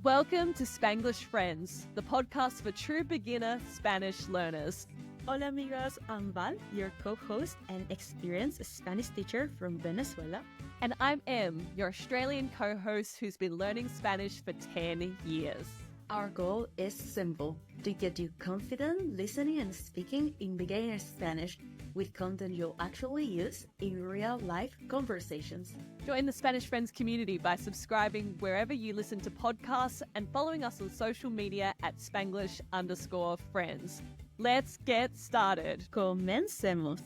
Welcome to Spanglish Friends, the podcast for true beginner Spanish learners. Hola amigos, I'm Val, your co-host and experienced Spanish teacher from Venezuela. And I'm Em, your Australian co-host who's been learning Spanish for 10 years. Our goal is simple, to get you confident listening and speaking in beginner Spanish with content you'll actually use in real-life conversations. Join the Spanish Friends community by subscribing wherever you listen to podcasts and following us on social media at Spanglish_friends. Let's get started. Comencemos.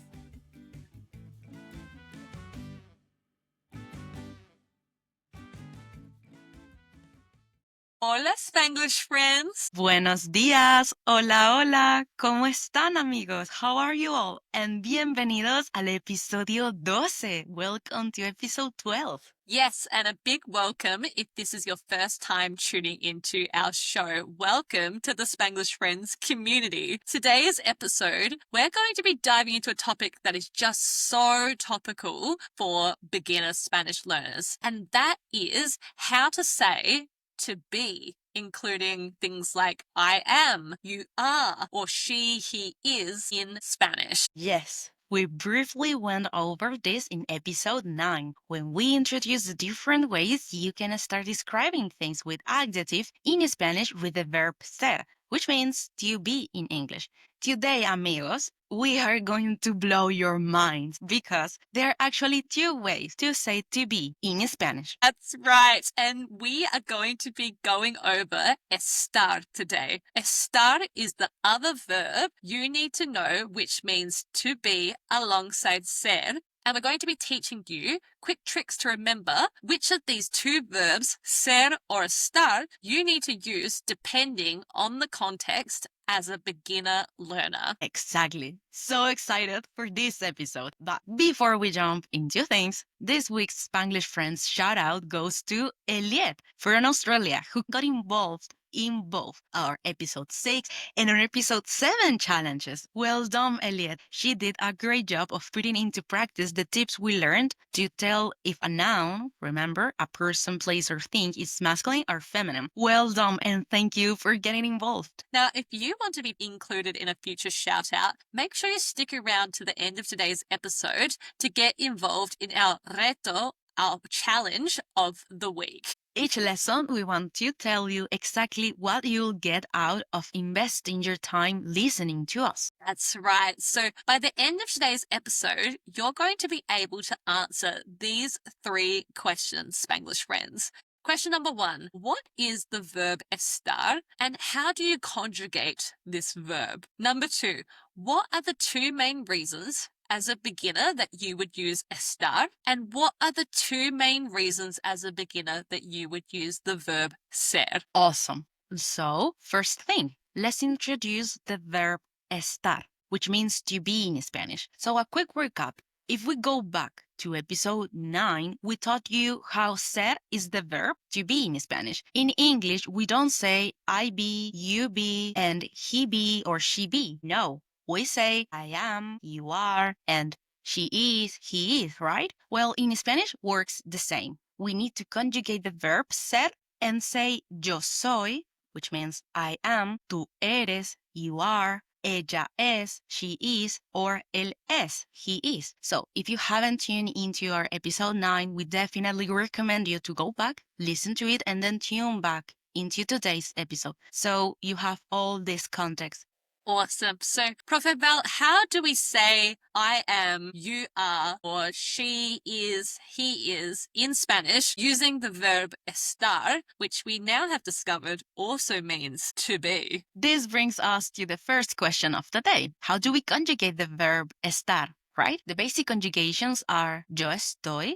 Hola, Spanglish friends. Buenos días. Hola, hola. ¿Cómo están, amigos? How are you all? And bienvenidos al episodio 12. Welcome to episode 12. Yes, and a big welcome if this is your first time tuning into our show. Welcome to the Spanglish Friends community. Today's episode, we're going to be diving into a topic that is just so topical for beginner Spanish learners, and that is how to say to be, including things like I am, you are, or she, he is in Spanish. Yes, we briefly went over this in episode 9 when we introduced the different ways you can start describing things with adjective in Spanish with the verb ser, which means to be in English. Today, amigos, we are going to blow your minds because there are actually two ways to say to be in Spanish. That's right. And we are going to be going over estar today. Estar is the other verb you need to know, which means to be alongside ser. And we're going to be teaching you quick tricks to remember which of these two verbs, ser or estar, you need to use depending on the context as a beginner learner. Exactly. So excited for this episode. But before we jump into things, this week's Spanglish Friends shout out goes to Elliette from Australia, who got involved in both our episode 6 and our episode 7 challenges. Well done, Elliette. She did a great job of putting into practice the tips we learned to tell if a noun, remember, a person, place, or thing is masculine or feminine. Well done, and thank you for getting involved. Now, if you want to be included in a future shout out, make sure you stick around to the end of today's episode to get involved in our reto, our challenge of the week. Each lesson, we want to tell you exactly what you'll get out of investing your time listening to us. That's right. So by the end of today's episode, you're going to be able to answer these 3 questions, Spanglish friends. Question number 1, what is the verb estar and how do you conjugate this verb? Number 2, what are the 2 main reasons as a beginner that you would use estar? And what are the 2 main reasons as a beginner that you would use the verb ser? Awesome. So, first thing, let's introduce the verb estar, which means to be in Spanish. So, a quick recap. If we go back to episode 9, we taught you how ser is the verb to be in Spanish. In English, we don't say I be, you be, and he be or she be. No, we say I am, you are, and she is, he is, right? Well, in Spanish, works the same. We need to conjugate the verb ser and say yo soy, which means I am, tú eres, you are, ella es, she is, or él es, he is. So if you haven't tuned into our episode 9, we definitely recommend you to go back, listen to it, and then tune back into today's episode. So you have all this context. Awesome. So, Prof. Val, how do we say I am, you are, or she is, he is in Spanish using the verb estar, which we now have discovered also means to be? This brings us to the first question of the day. How do we conjugate the verb estar, right? The basic conjugations are yo estoy,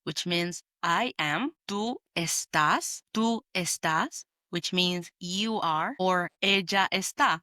which means I am, tú estás, which means you are, or ella está,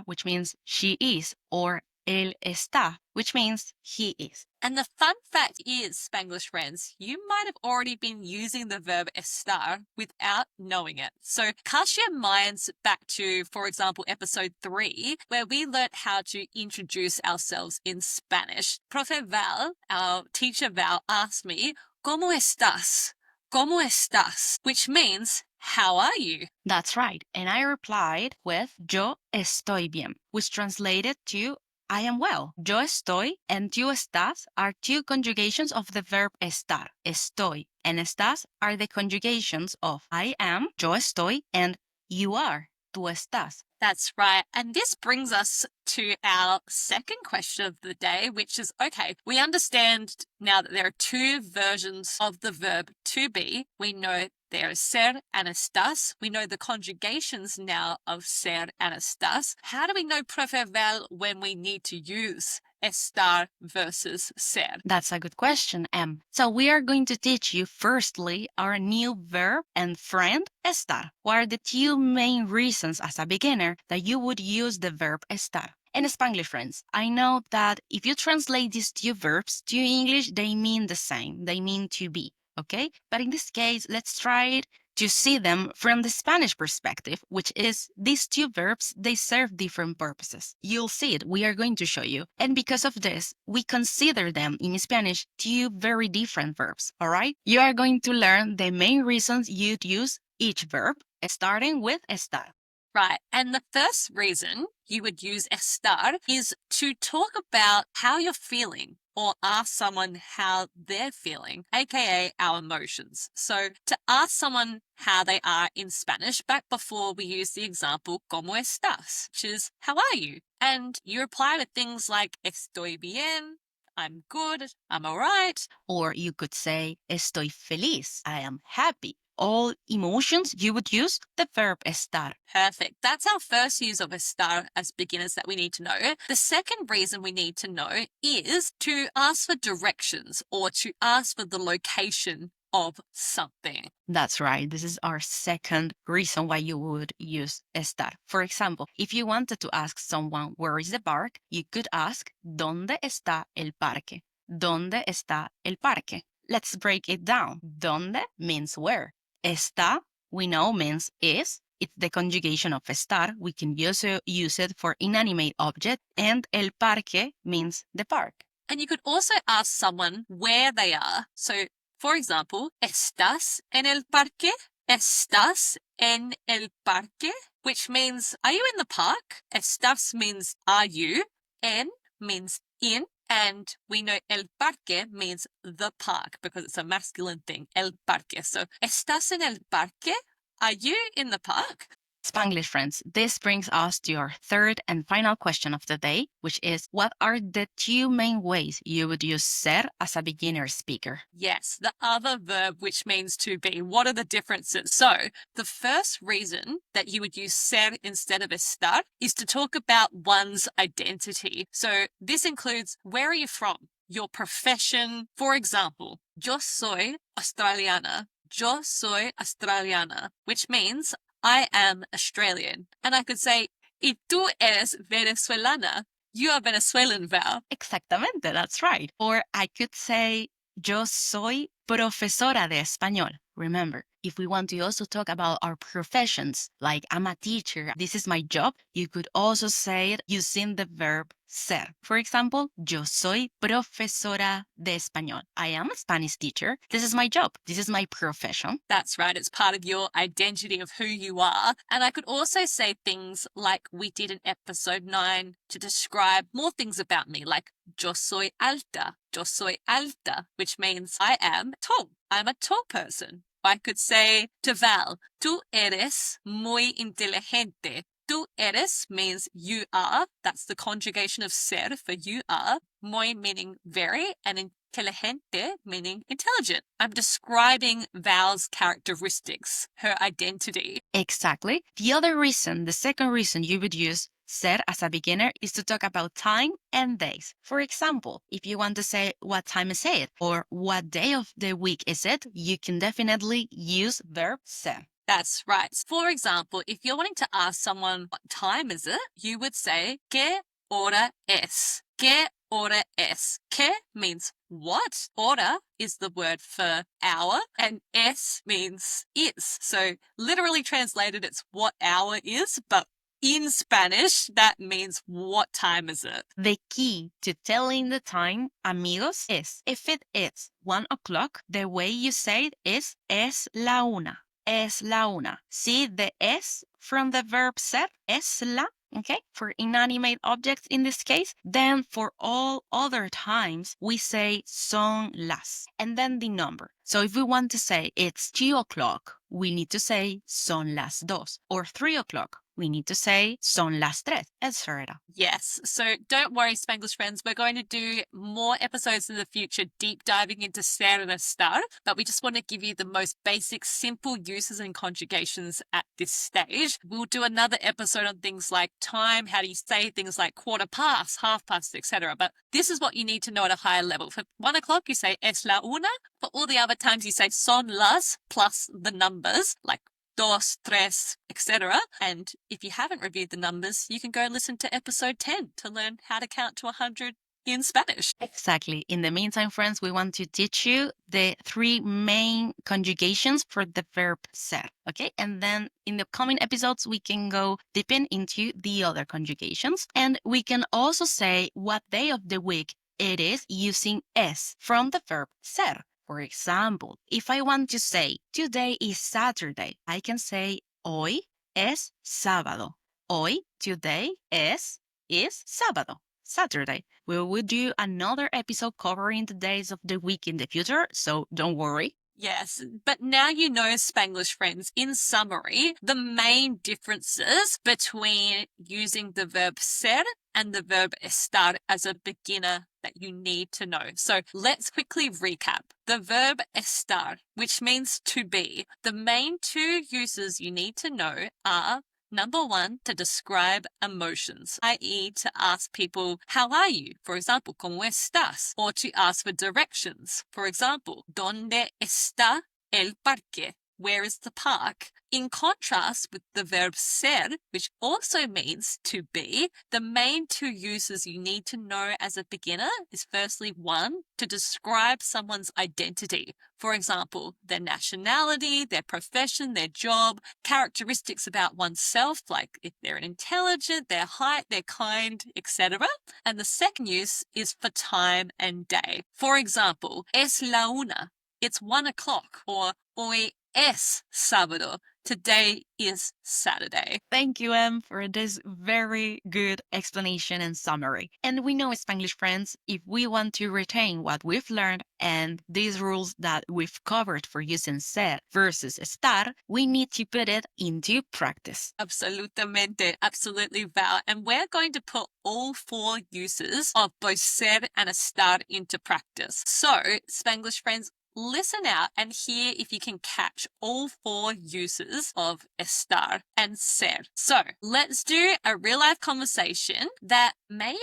which means she is, or él está, which means he is. And the fun fact is, Spanglish friends, you might have already been using the verb estar without knowing it. So cast your minds back to, for example, episode 3, where we learnt how to introduce ourselves in Spanish. Profe Val, our teacher Val, asked me, ¿Cómo estás? ¿Cómo estás? Which means, how are you? That's right. And I replied with yo estoy bien, which translated to I am well. Yo estoy and tú estás are two conjugations of the verb estar. Estoy and estás are the conjugations of I am, yo estoy, and you are, tú estás. That's right. And this brings us to our second question of the day, which is, okay, we understand now that there are two versions of the verb to be. We know there is ser and estás. We know the conjugations now of ser and estás. How do we know prefervel when we need to use estar versus ser? That's a good question, Em. So we are going to teach you firstly our new verb and friend, estar. What are the two main reasons as a beginner that you would use the verb estar? And Spanglish friends, I know that if you translate these two verbs to English, they mean the same. They mean to be, okay? But in this case, let's try it to see them from the Spanish perspective, which is these two verbs, they serve different purposes. You'll see it, we are going to show you. And because of this, we consider them in Spanish two very different verbs, all right? You are going to learn the main reasons you'd use each verb, starting with estar. Right. And the first reason you would use estar is to talk about how you're feeling or ask someone how they're feeling, aka our emotions. So to ask someone how they are in Spanish, back before we use the example, ¿Cómo estás? Which is, how are you? And you reply with things like, estoy bien, I'm good, I'm all right. Or you could say, estoy feliz, I am happy. All emotions, you would use the verb estar. Perfect. That's our first use of estar as beginners that we need to know. The second reason we need to know is to ask for directions or to ask for the location of something. That's right. This is our second reason why you would use estar. For example, if you wanted to ask someone where is the park, you could ask, ¿Dónde está el parque? ¿Dónde está el parque? Let's break it down. ¿Dónde means where. Está, we know, means is. It's the conjugation of estar. We can also use it for inanimate object. And el parque means the park. And you could also ask someone where they are. So, for example, ¿Estás en el parque? ¿Estás en el parque? Which means, are you in the park? ¿Estás means, are you? En means in. And we know el parque means the park because it's a masculine thing, el parque. So, ¿estás en el parque? Are you in the park? Spanglish friends, this brings us to our third and final question of the day, which is, what are the two main ways you would use ser as a beginner speaker? Yes, the other verb which means to be. What are the differences? So, the first reason that you would use ser instead of estar is to talk about one's identity. So, this includes where are you from? Your profession. For example, yo soy australiana. Yo soy australiana, which means I am Australian. And I could say, y tú eres venezolana. You are Venezuelan, Val. Exactamente, that's right. Or I could say, yo soy profesora de español. Remember, if we want to also talk about our professions, like I'm a teacher, this is my job, you could also say it using the verb ser. For example, yo soy profesora de español. I am a Spanish teacher. This is my job. This is my profession. That's right. It's part of your identity of who you are. And I could also say things like we did in episode 9 to describe more things about me, like yo soy alta. Yo soy alta, which means I am tall. I'm a tall person. I could say to Val, tú eres muy inteligente. Tú eres means you are. That's the conjugation of ser for you are. Muy meaning very and inteligente meaning intelligent. I'm describing Val's characteristics, her identity. Exactly. The second reason you would use ser as a beginner is to talk about time and days. For example, if you want to say what time is it or what day of the week is it, you can definitely use verb ser. That's right. For example, if you're wanting to ask someone what time is it, you would say ¿Qué hora es? ¿Qué hora es? ¿Qué means what? Hora is the word for hour and es means is. So literally translated, it's what hour is, but in Spanish, that means what time is it? The key to telling the time, amigos, is if it is 1 o'clock, the way you say it is es la una. Es la una. See the es from the verb ser, es la, okay, for inanimate objects in this case. Then for all other times, we say son las, and then the number. So if we want to say it's 2 o'clock, we need to say son las dos, or 3 o'clock. We need to say son las tres, etc. Yes. So don't worry, Spanglish friends. We're going to do more episodes in the future, deep diving into SER and ESTAR. But we just want to give you the most basic, simple uses and conjugations at this stage. We'll do another episode on things like time, how do you say things like quarter past, half past, etc. But this is what you need to know at a higher level. For 1 o'clock, you say es la una. For all the other times, you say son las plus the numbers, like dos, tres, etc. And if you haven't reviewed the numbers, you can go listen to episode 10 to learn how to count to 100 in Spanish. Exactly. In the meantime, friends, we want to teach you the 3 main conjugations for the verb ser, okay? And then in the coming episodes, we can go deeper into the other conjugations. And we can also say what day of the week it is using es from the verb ser. For example, if I want to say today is Saturday, I can say hoy es sábado. Hoy, today, is sábado, Saturday. We will do another episode covering the days of the week in the future, so don't worry. Yes, but now you know, Spanglish friends, in summary, the main differences between using the verb ser and the verb estar as a beginner that you need to know. So let's quickly recap. The verb estar, which means to be, the main 2 uses you need to know are number 1, to describe emotions, i.e. to ask people, how are you? For example, ¿cómo estás? Or to ask for directions. For example, ¿dónde está el parque? Where is the park? In contrast with the verb ser, which also means to be, the main 2 uses you need to know as a beginner is firstly 1, to describe someone's identity. For example, their nationality, their profession, their job, characteristics about oneself, like if they're intelligent, their height, their kind, etc. And the second use is for time and day. For example, es la una, it's 1 o'clock, or hoy es sábado, today is Saturday. Thank you, Em, for this very good explanation and summary. And we know, Spanglish friends, if we want to retain what we've learned and these rules that we've covered for using ser versus estar, we need to put it into practice. Absolutamente, absolutely, Val. And we're going to put all 4 uses of both ser and estar into practice. So, Spanglish friends, listen out and hear if you can catch all 4 uses of estar and ser. So let's do a real life conversation that maybe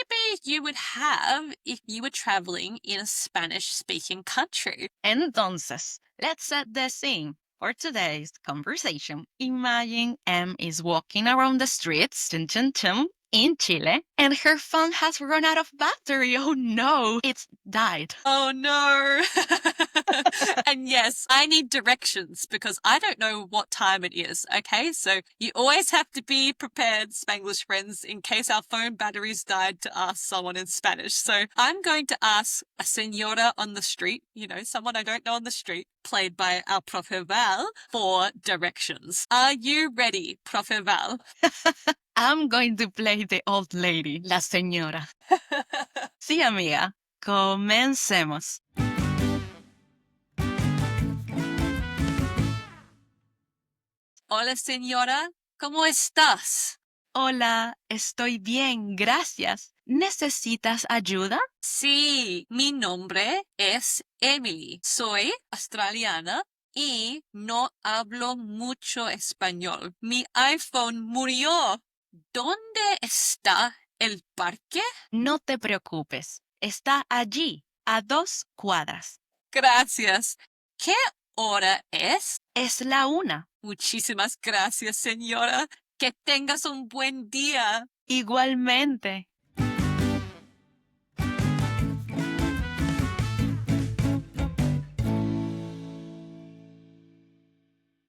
you would have if you were traveling in a Spanish speaking country. Entonces, let's set the scene. For today's conversation, imagine Em is walking around the streets, chum, chum, chum, in Chile, and her phone has run out of battery. Oh no, it's died. Oh no. And yes, I need directions because I don't know what time it is, okay? So you always have to be prepared, Spanglish friends, in case our phone batteries died, to ask someone in Spanish. So I'm going to ask a señora on the street, someone I don't know on the street, played by our Profe Val, for directions. Are you ready, Profe Val? I'm going to play the old lady, la señora. Sí, amiga. Comencemos. Hola, señora. ¿Cómo estás? Hola, estoy bien, gracias. ¿Necesitas ayuda? Sí, mi nombre es Emily. Soy australiana y no hablo mucho español. Mi iPhone murió. ¿Dónde está el parque? No te preocupes. Está allí, a 2 cuadras. Gracias. ¿Qué hora es? Es la 1. Muchísimas gracias, señora. Que tengas un buen día. Igualmente.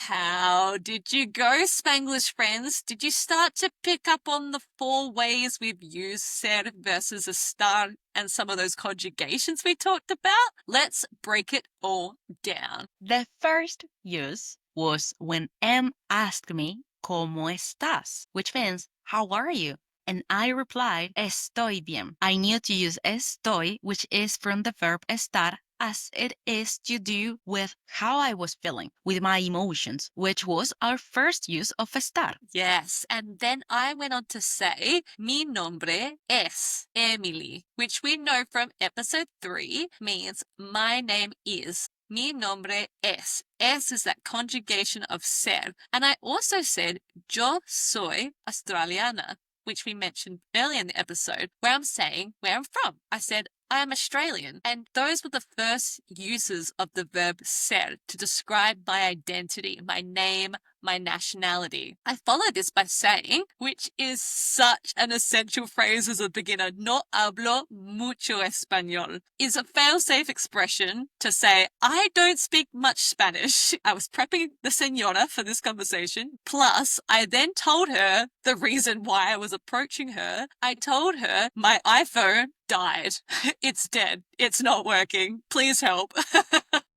How How did you go, Spanglish friends? Did you start to pick up on the 4 ways we've used ser versus estar and some of those conjugations we talked about? Let's break it all down. The first use was when Em asked me, ¿Cómo estás? Which means, how are you? And I replied, estoy bien. I knew to use estoy, which is from the verb estar, as it is to do with how I was feeling, with my emotions, which was our first use of estar. Yes, and then I went on to say, mi nombre es Emily, which we know from episode 3 means my name is. Mi nombre es. Es is that conjugation of ser. And I also said, yo soy australiana, which we mentioned earlier in the episode, where I'm saying where I'm from. I said, I am Australian. And those were the first uses of the verb ser to describe my identity, my name, my nationality. I followed this by saying, which is such an essential phrase as a beginner, no hablo mucho español, is a fail-safe expression to say, I don't speak much Spanish. I was prepping the senora for this conversation. Plus, I then told her the reason why I was approaching her. I told her my iPhone died. It's dead. It's not working. Please help.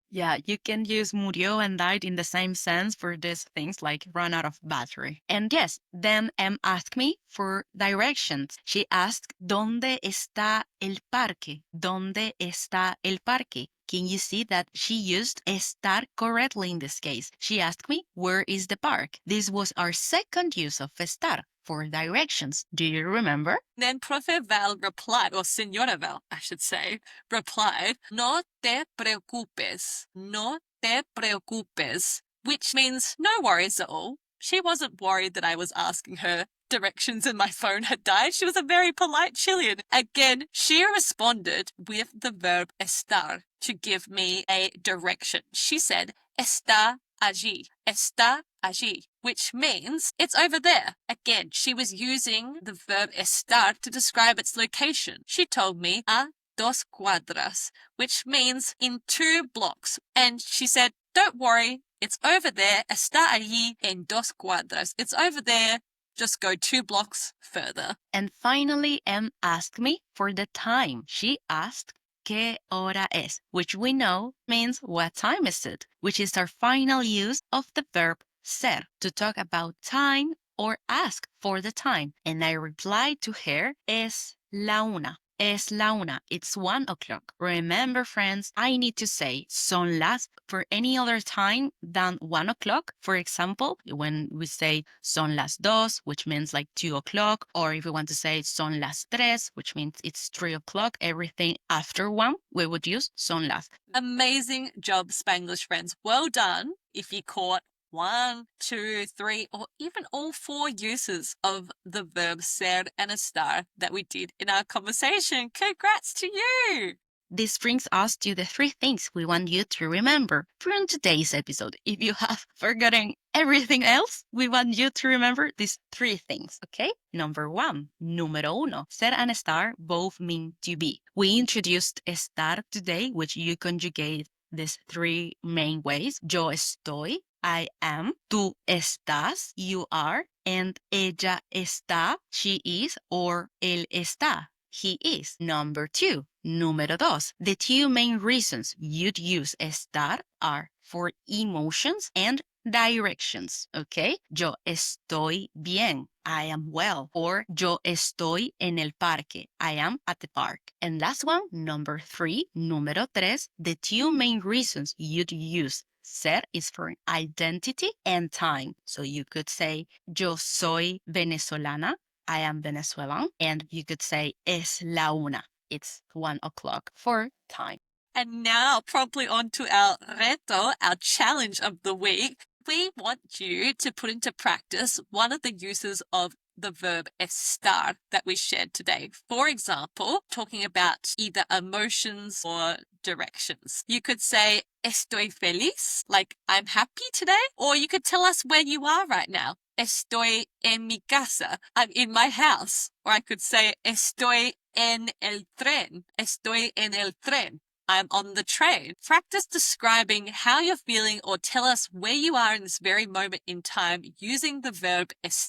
Yeah, you can use murió and died in the same sense for these things like run out of battery. And yes, then Em asked me for directions. She asked, ¿Dónde está el parque? ¿Dónde está el parque? Can you see that she used estar correctly in this case? She asked me, where is the park? This was our second use of estar for directions. Do you remember? Then Profe Val replied, or Senora Val, I should say, replied, no te preocupes, no te preocupes, which means no worries at all. She wasn't worried that I was asking her directions and my phone had died. She was a very polite Chilean. Again, she responded with the verb estar to give me a direction. She said, está allí, está allí, which means it's over there. Again, she was using the verb estar to describe its location. She told me a 2 cuadras, which means in 2 blocks. And she said, don't worry, it's over there, está allí en 2 cuadras. It's over there, just go 2 blocks further. And finally, Em asked me for the time. She asked, ¿Qué hora es? Which we know means what time is it? Which is our final use of the verb ser to talk about time or ask for the time. And I replied to her, es la una. Es la una. It's 1 o'clock. Remember, friends, I need to say son las for any other time than 1 o'clock. For example, when we say son las dos, which means like 2 o'clock, or if we want to say son las tres, which means it's 3 o'clock, everything after 1, we would use son las. Amazing job, Spanglish friends. Well done if you caught 1, 2, 3, or even all 4 uses of the verb ser and estar that we did in our conversation. Congrats to you! This brings us to the 3 things we want you to remember from today's episode. If you have forgotten everything else, we want you to remember these 3 things, okay? Number 1, número uno, ser and estar both mean to be. We introduced estar today, which you conjugate these 3 main ways. Yo estoy, I am, tú estás, you are, and ella está, she is, or él está, he is. Number 2, número 2. The 2 main reasons you'd use estar are for emotions and directions, okay? Yo estoy bien, I am well, or yo estoy en el parque, I am at the park. And last one, number 3, número 3, the 2 main reasons you'd use ser is for identity and time. So you could say, yo soy venezolana, I am Venezuelan, and you could say, es la una, it's 1 o'clock for time. And now, promptly on to our reto, our challenge of the week. We want you to put into practice one of the uses of the verb estar that we shared today. For example, talking about either emotions or directions. You could say, estoy feliz, like I'm happy today, or you could tell us where you are right now. Estoy en mi casa, I'm in my house. Or I could say, estoy en el tren, estoy en el tren. I'm on the train. Practice describing how you're feeling or tell us where you are in this very moment in time using the verb estar.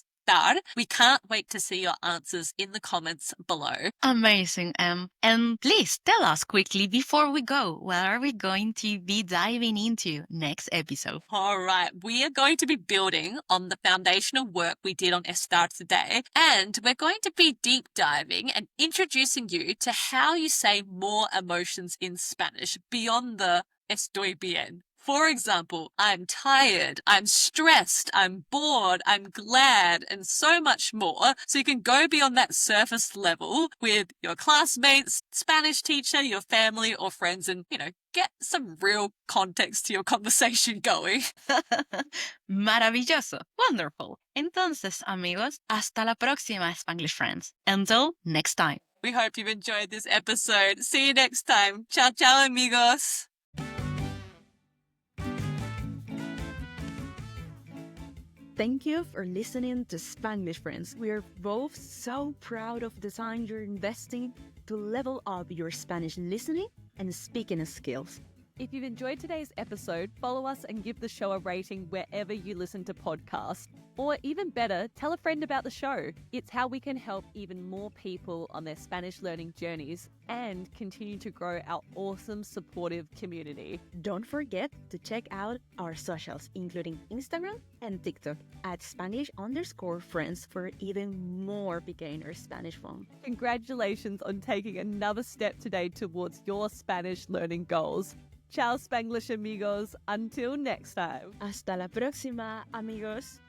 We can't wait to see your answers in the comments below. Amazing, Em. And please tell us quickly before we go, what are we going to be diving into next episode? All right, we are going to be building on the foundational work we did on ESTAR today, and we're going to be deep diving and introducing you to how you say more emotions in Spanish beyond the estoy bien. For example, I'm tired, I'm stressed, I'm bored, I'm glad, and so much more. So you can go beyond that surface level with your classmates, Spanish teacher, your family or friends, and, get some real context to your conversation going. Maravilloso. Wonderful. Entonces, amigos, hasta la próxima, Spanglish friends. Until next time. We hope you've enjoyed this episode. See you next time. Ciao, ciao, amigos. Thank you for listening to Spanglish Friends. We are both so proud of the time you're investing to level up your Spanish listening and speaking skills. If you've enjoyed today's episode, follow us and give the show a rating wherever you listen to podcasts. Or even better, tell a friend about the show. It's how we can help even more people on their Spanish learning journeys and continue to grow our awesome, supportive community. Don't forget to check out our socials, including Instagram and TikTok at Spanish_friends for even more beginner Spanish fun. Congratulations on taking another step today towards your Spanish learning goals. Ciao, Spanglish amigos. Until next time. Hasta la próxima, amigos.